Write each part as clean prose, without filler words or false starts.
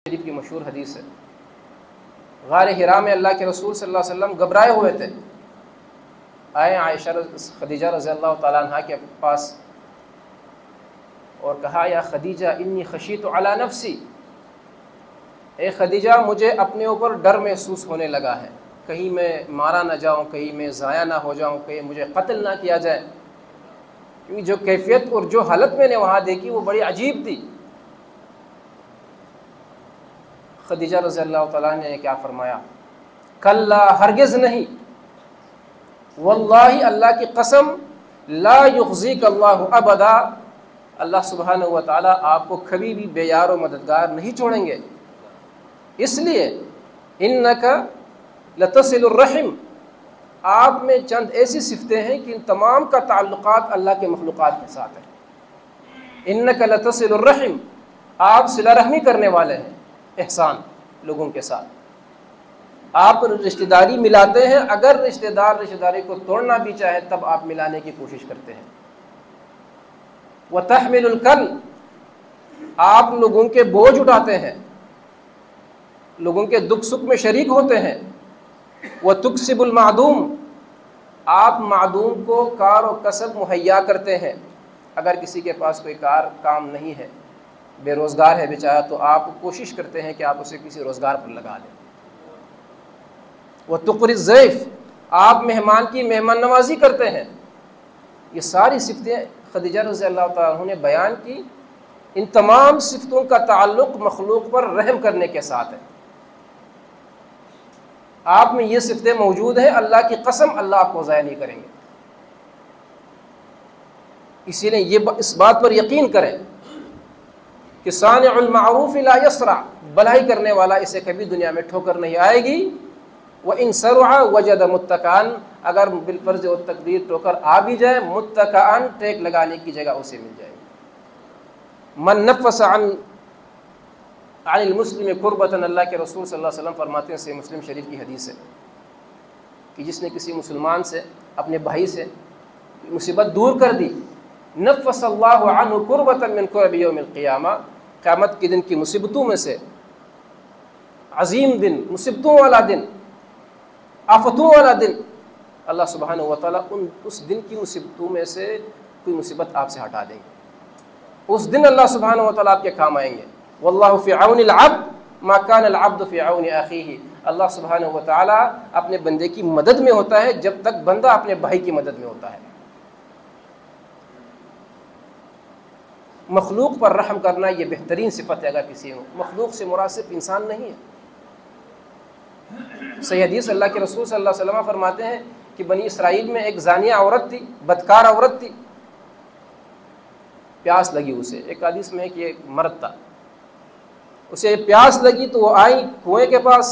شریف کی مشہور حدیث ہے، غار حرا میں اللہ کے رسول صلی اللہ علیہ وسلم گھبرائے ہوئے تھے، آئے عائشہ خدیجہ رضی اللہ تعالیٰ عنہ کے پاس اور کہا یا خدیجہ انی خشیت علی نفسی، اے خدیجہ مجھے اپنے اوپر ڈر محسوس ہونے لگا ہے، کہیں میں مارا نہ جاؤں، کہیں میں ضائع نہ ہو جاؤں، کہیں مجھے قتل نہ کیا جائے، کیونکہ جو کیفیت اور جو حالت میں نے وہاں دیکھی وہ بڑی عجیب تھی۔ خدیجہ رضی اللہ تعالیٰ نے کیا فرمایا؟ کلا ہرگز نہیں، واللہ اللہ کی قسم، لا یخزیک اللہ ابدا، اللہ سبحانہ و تعالیٰ آپ کو کبھی بھی بے یار و مددگار نہیں چھوڑیں گے، اس لیے انک لتصل الرحم، آپ میں چند ایسی صفتیں ہیں کہ ان تمام کا تعلقات اللہ کے مخلوقات کے ساتھ ہیں۔ انک لتصل الرحم، آپ صلہ رحمی کرنے والے ہیں، احسان لوگوں کے ساتھ، آپ رشتہ داری ملاتے ہیں، اگر رشتہ دار رشتہ داری کو توڑنا بھی چاہے تب آپ ملانے کی کوشش کرتے ہیں۔ وتحمل الکل، آپ لوگوں کے بوجھ اٹھاتے ہیں، لوگوں کے دکھ سکھ میں شریک ہوتے ہیں۔ وتکسب المعدوم، آپ معدوم کو کار و کسب مہیا کرتے ہیں، اگر کسی کے پاس کوئی کام نہیں ہے، بے روزگار ہے بیچارہ، تو آپ کوشش کرتے ہیں کہ آپ اسے کسی روزگار پر لگا دیں۔ وتقری الضیف، آپ مہمان کی مہمان نوازی کرتے ہیں۔ یہ ساری صفتیں خدیجہ رضی اللہ تعالیٰ عنہ نے بیان کی، ان تمام صفتوں کا تعلق مخلوق پر رحم کرنے کے ساتھ ہے۔ آپ میں یہ صفتیں موجود ہیں، اللہ کی قسم اللہ آپ کو ضائع نہیں کریں گے، اسی لیے اس بات پر یقین کریں کہ صانع المعروف لا یسرع، بھلائی کرنے والا اسے کبھی دنیا میں ٹھوکر نہیں آئے گی۔ وَإِن سَرُعَ وَجَدَ مُتَّكَئًا، اگر بالفرض و تقدیر ٹھوکر آ بھی جائے، متکئن، ٹیک لگانے کی جگہ اسے مل جائے گی۔ من نفس عن المسلم کربۃ، اللہ کے رسول صلی اللہ علیہ وسلم فرماتے ہیں، صحیح مسلم شریف کی حدیث ہے کہ جس نے کسی مسلمان سے، اپنے بھائی سے مصیبت دور کر دی، نفس اللہ عنہ کربۃ من کرب یوم القیامہ، قیامت کے دن کی مصیبتوں میں سے عظیم دن، مصیبتوں والا دن، آفتوں والا دن، اللہ سبحانہ و تعالیٰ اس دن کی مصیبتوں میں سے کوئی مصیبت آپ سے ہٹا دیں گے، اس دن اللہ سبحانہ و تعالیٰ آپ کے کام آئیں گے۔ واللہ فی عون العبد ما کان العبد فی عون اخیہ، اللہ سبحانہ و تعالیٰ اپنے بندے کی مدد میں ہوتا ہے جب تک بندہ اپنے بھائی کی مدد میں ہوتا ہے۔ مخلوق پر رحم کرنا یہ بہترین صفت ہے، اگر کسی ہو، مخلوق سے مراد صرف انسان نہیں ہے۔ صحیح حدیث اللہ کے رسول صلی اللہ علیہ وسلم فرماتے ہیں کہ بنی اسرائیل میں ایک زانیہ عورت تھی، بدکار عورت تھی، پیاس لگی اسے، ایک حدیث میں ہے کہ ایک مرد تھا، اسے پیاس لگی تو وہ آئی کنویں کے پاس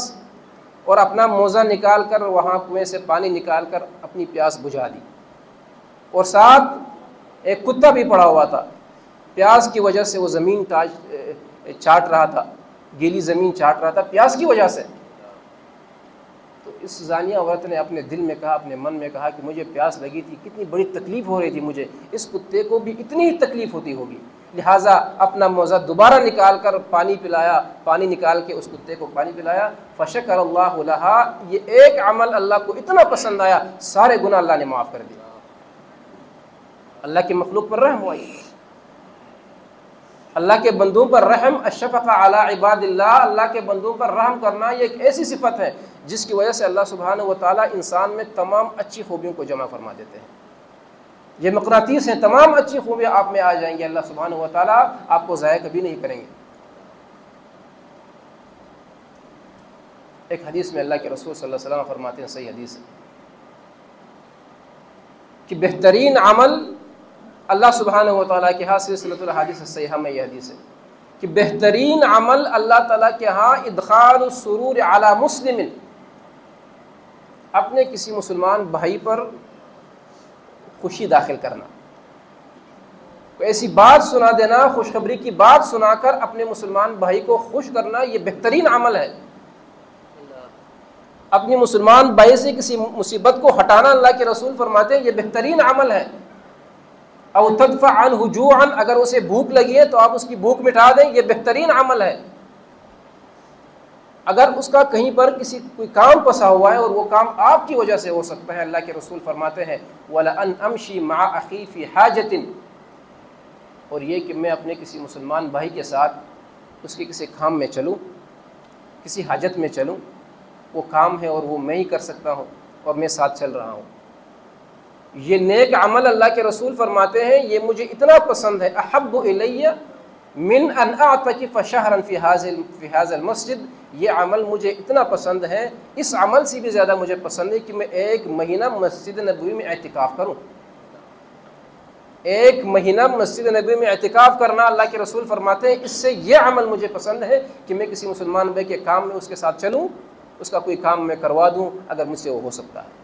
اور اپنا موزہ نکال کر وہاں کنویں سے پانی نکال کر اپنی پیاس بجھا دی، اور ساتھ ایک کتا بھی پڑا ہوا تھا، پیاس کی وجہ سے وہ زمین چاٹ رہا تھا، گیلی زمین چاٹ رہا تھا پیاس کی وجہ سے۔ تو اس زانیہ عورت نے اپنے دل میں کہا، اپنے من میں کہا کہ مجھے پیاس لگی تھی، کتنی بڑی تکلیف ہو رہی تھی مجھے، اس کتے کو بھی اتنی ہی تکلیف ہوتی ہوگی، لہٰذا اپنا موزہ دوبارہ نکال کر پانی پلایا، پانی نکال کے اس کتے کو پانی پلایا۔ فشکر اللہ لہا، یہ ایک عمل اللہ کو اتنا پسند آیا، سارے گناہ اللہ نے معاف کر دیا۔ اللہ کے مخلوق پر رحم ہوا، اللہ کے بندوں پر رحم، الشفقہ علی عباد اللہ، اللہ کے بندوں پر رحم کرنا یہ ایک ایسی صفت ہے جس کی وجہ سے اللہ سبحانہ و تعالیٰ انسان میں تمام اچھی خوبیوں کو جمع فرما دیتے ہیں۔ یہ مقناطیس ہیں، تمام اچھی خوبیاں آپ میں آ جائیں گے، اللہ سبحانہ و تعالیٰ آپ کو ضائع کبھی نہیں کریں گے۔ ایک حدیث میں اللہ کے رسول صلی اللہ علیہ وسلم فرماتے ہیں، صحیح حدیث ہے کہ بہترین عمل اللہ سبحانہ و تعالیٰ کے ہاں، سلسلۃ الحادیث الصحیحہ میں یہ حدیث ہے کہ بہترین عمل اللہ تعالیٰ کے ہاں ادخال السرور علی مسلم، اپنے کسی مسلمان بھائی پر خوشی داخل کرنا، کوئی ایسی بات سنا دینا، خوشخبری کی بات سنا کر اپنے مسلمان بھائی کو خوش کرنا، یہ بہترین عمل ہے۔ اپنی مسلمان بھائی سے کسی مصیبت کو ہٹانا، اللہ کے رسول فرماتے ہیں یہ بہترین عمل ہے۔ او تدفع عنہ جوعا، اگر اسے بھوک لگی ہے تو آپ اس کی بھوک مٹا دیں، یہ بہترین عمل ہے۔ اگر اس کا کہیں پر کوئی کام پسا ہوا ہے اور وہ کام آپ کی وجہ سے ہو سکتا ہے، اللہ کے رسول فرماتے ہیں وَلَأَنْ أَمْشِي مَعَ أَخِي فِي حَاجَةٍ، اور یہ کہ میں اپنے کسی مسلمان بھائی کے ساتھ اس کے کسی کام میں چلوں، کسی حاجت میں چلوں، وہ کام ہے اور وہ میں ہی کر سکتا ہوں اور میں ساتھ چل رہا ہوں، یہ نیک عمل اللہ کے رسول فرماتے ہیں یہ مجھے اتنا پسند ہے، احب الی من ان اعتکف شہرا فی هذا المسجد، یہ عمل مجھے اتنا پسند ہے، اس عمل سے بھی زیادہ مجھے پسند ہے کہ میں 1 مہینہ مسجد نبوی میں اعتکاف کروں۔ 1 مہینہ مسجد نبوی میں اعتکاف کرنا، اللہ کے رسول فرماتے ہیں اس سے یہ عمل مجھے پسند ہے کہ میں کسی مسلمان بھائی کے کام میں اس کے ساتھ چلوں، اس کا کوئی کام میں کروا دوں اگر مجھ سے وہ ہو سکتا ہے۔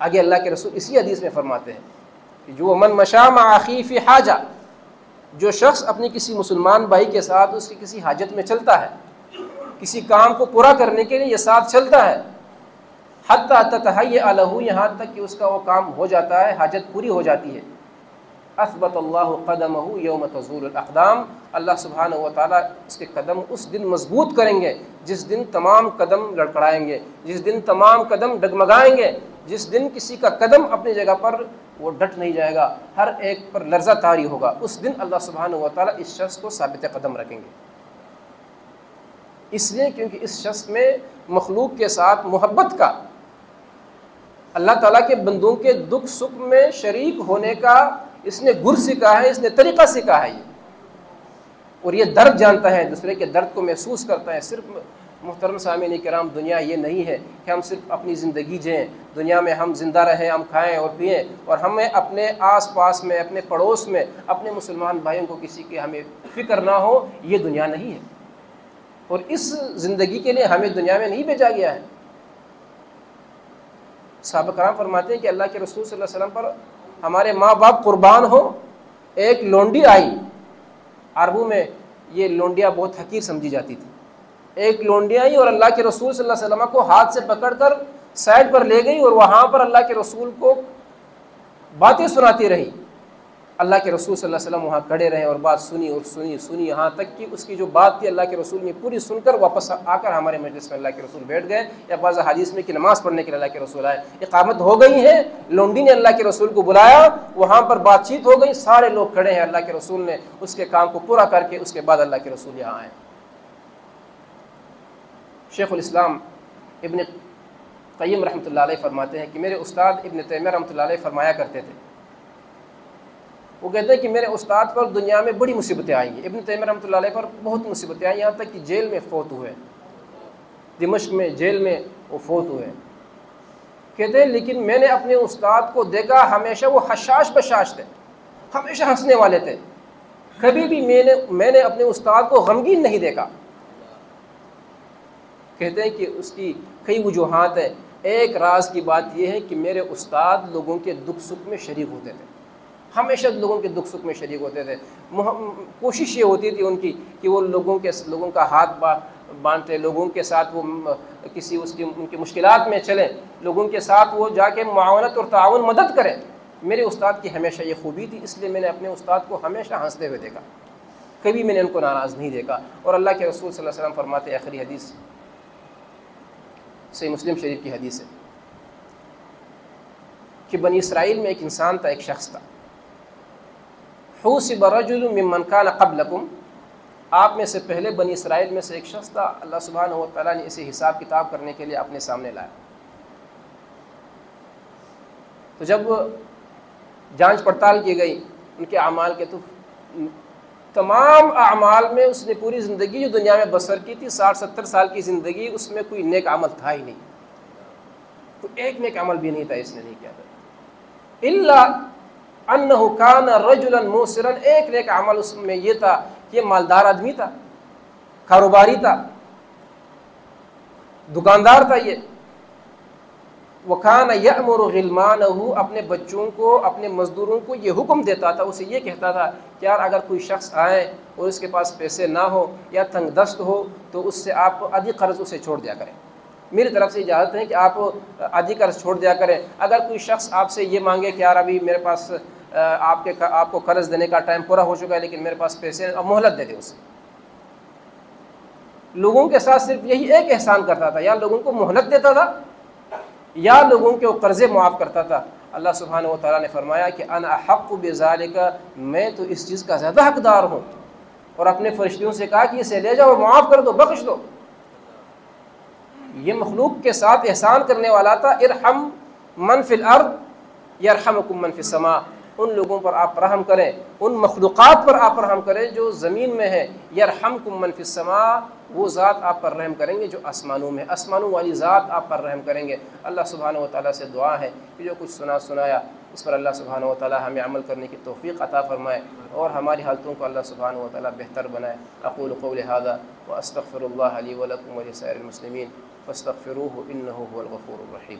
آگے اللہ کے رسول اسی حدیث میں فرماتے ہیں کہ جو من مشى مع اخی فی حاجہ، جو شخص اپنی کسی مسلمان بھائی کے ساتھ اس کی کسی حاجت میں چلتا ہے، کسی کام کو پورا کرنے کے لیے یہ ساتھ چلتا ہے، حتی تتہیأ لہ، یہاں تک کہ اس کا وہ کام ہو جاتا ہے، حاجت پوری ہو جاتی ہے، اثبت اللہ قدمہ یوم تزول الاقدام، اللہ سبحانہ و تعالیٰ اس کے قدم اس دن مضبوط کریں گے جس دن تمام قدم لڑکھڑائیں گے، جس دن تمام قدم ڈگمگائیں گے، جس دن کسی کا قدم اپنی جگہ پر وہ ڈٹ نہیں جائے گا، ہر ایک پر لرزہ طاری ہوگا، اس دن اللہ سبحانہ و تعالیٰ اس شخص کو ثابت قدم رکھیں گے، اس لیے کیونکہ اس شخص میں مخلوق کے ساتھ محبت کا، اللہ تعالیٰ کے بندوں کے دکھ سکھ میں شریک ہونے کا اس نے گر سیکھا ہے، اس نے طریقہ سیکھا ہے، اور یہ درد جانتا ہے، دوسرے کے درد کو محسوس کرتا ہے۔ صرف محترم سامعین کرام، دنیا یہ نہیں ہے کہ ہم صرف اپنی زندگی جئیں، دنیا میں ہم زندہ رہیں، ہم کھائیں اور پئیں، اور ہمیں اپنے آس پاس میں، اپنے پڑوس میں، اپنے مسلمان بھائیوں کو کسی کی ہمیں فکر نہ ہو، یہ دنیا نہیں ہے، اور اس زندگی کے لیے ہمیں دنیا میں نہیں بھیجا گیا ہے۔ صحابہ کرام فرماتے ہیں کہ اللہ کے رسول صلی اللہ علیہ وسلم پر ہمارے ماں باپ قربان ہو، ایک لونڈی آئی، عربوں میں یہ لونڈیاں بہت حقیر سمجھی جاتی تھی، ایک لونڈی آئی اور اللہ کے رسول صلی اللہ علیہ وسلم کو ہاتھ سے پکڑ کر سائڈ پر لے گئی، اور وہاں پر اللہ کے رسول کو باتیں سناتی رہی، اللہ کے رسول صلی اللہ علیہ وسلم وہاں کھڑے رہے اور بات سنی اور سنی یہاں تک کہ اس کی جو بات تھی اللہ کے رسول نے پوری سن کر واپس آ کر ہمارے مجلس میں اللہ کے رسول بیٹھ گئے، یا بعض حدیث میں کہ نماز پڑھنے کے لیے اللہ کے رسول آئے، اقامت ہو گئی ہے، لونڈی نے اللہ کے رسول کو بلایا، وہاں پر بات چیت ہو گئی، سارے لوگ کھڑے ہیں، اللہ کے رسول نے اس کے کام کو پورا کر کے اس کے بعد اللہ کے رسول یہاں آئے۔ شیخ الاسلام ابن قیم رحمۃ اللہ علیہ فرماتے ہیں کہ میرے استاد ابن تیمیہ رحمۃ اللہ علیہ فرمایا کرتے تھے، وہ کہتے ہیں کہ میرے استاد پر دنیا میں بڑی مصیبتیں آئی ہیں، ابن تیمیہ رحمۃ اللہ علیہ پر بہت مصیبتیں آئیں، یہاں تک کہ جیل میں فوت ہوئے، دمشق میں جیل میں وہ فوت ہوئے۔ کہتے ہیں لیکن میں نے اپنے استاد کو دیکھا، ہمیشہ وہ حشاش بشاش تھے، ہمیشہ ہنسنے والے تھے، کبھی بھی میں نے اپنے استاد کو غمگین نہیں دیکھا۔ کہتے ہیں کہ اس کی کئی وجوہات ہیں، ایک راز کی بات یہ ہے کہ میرے استاد لوگوں کے دکھ سکھ میں شریک ہوتے تھے، ہمیشہ لوگوں کے دکھ سکھ میں شریک ہوتے تھے، کوشش یہ ہوتی تھی ان کی کہ وہ لوگوں کا ہاتھ باندھتے، لوگوں کے ساتھ وہ کسی ان کی مشکلات میں چلیں، لوگوں کے ساتھ وہ جا کے معاونت اور تعاون مدد کریں۔ میرے استاد کی ہمیشہ یہ خوبی تھی، اس لیے میں نے اپنے استاد کو ہمیشہ ہنستے ہوئے دیکھا، کبھی میں نے ان کو ناراض نہیں دیکھا۔ اور اللہ کے رسول صلی اللہ علیہ وسلم فرماتے ہیں، آخری حدیث صحیح مسلم شریف کی حدیث ہے کہ بنی اسرائیل میں ایک انسان تھا، ایک شخص تھا، حُوسِبَ رَجُلٌ مِّمَّنْ كَانَ قَبْلَكُمْ، آپ میں سے پہلے بنی اسرائیل میں سے ایک شخص تھا، اللہ سبحانہ و تعالیٰ نے اسے حساب کتاب کرنے کے لیے اپنے سامنے لایا۔ تو جب جانچ پڑتال کی گئی ان کے اعمال کے، تو تمام اعمال میں اس نے پوری زندگی جو دنیا میں بسر کی تھی، 60-70 سال کی زندگی، اس میں کوئی نیک عمل تھا ہی نہیں، کوئی ایک نیک عمل بھی نہیں تھا، اس نے نہیں کیا تھا، الا انہ کان رجلا موسرا، ایک نیک عمل اس میں یہ تھا کہ یہ مالدار آدمی تھا، کاروباری تھا، دکاندار تھا یہ، وَكَانَ يَأْمُرُ غِلْمَانَهُ، اپنے بچوں کو، اپنے مزدوروں کو یہ حکم دیتا تھا، اسے یہ کہتا تھا کہ یار اگر کوئی شخص آئے اور اس کے پاس پیسے نہ ہو یا تنگ دست ہو تو اس سے آپ آدھی قرض اسے چھوڑ دیا کریں، میری طرف سے اجازت ہے کہ آپ آدھی قرض چھوڑ دیا کریں، اگر کوئی شخص آپ سے یہ مانگے کہ یار ابھی میرے پاس آپ کو قرض دینے کا ٹائم پورا ہو چکا ہے لیکن میرے پاس پیسے، اب مہلت دے دے اسے، لوگوں کے ساتھ صرف یہی ایک احسان کرتا تھا، یا لوگوں کو مہلت دیتا تھا یا لوگوں کے قرضے معاف کرتا تھا۔ اللہ سبحانہ و تعالیٰ نے فرمایا کہ انا احق بذالک، میں تو اس چیز کا زیادہ حقدار ہوں، اور اپنے فرشتوں سے کہا کہ اسے لے جاؤ، معاف کر دو، بخش دو۔ یہ مخلوق کے ساتھ احسان کرنے والا تھا۔ ارحم من فی الارض یرحمکم من فی السماء، ان لوگوں پر آپ رحم کریں، ان مخلوقات پر آپ رحم کریں جو زمین میں ہے۔ یرحمکم من فی السماء، وہ ذات آپ پر رحم کریں گے جو آسمانوں میں، آسمانوں والی ذات آپ پر رحم کریں گے۔ اللہ سبحانہ و تعالیٰ سے دعا ہے کہ جو کچھ سنایا اس پر اللہ سبحانہ و تعالیٰ ہمیں عمل کرنے کی توفیق عطا فرمائے، اور ہماری حالتوں کو اللہ سبحانہ و تعالیٰ بہتر بنائے۔ اقول قولی ھذا واستغفر اللہ لی ولکم ولسائر المسلمین فاستغفروہ انہ هو الغفور الرحیم۔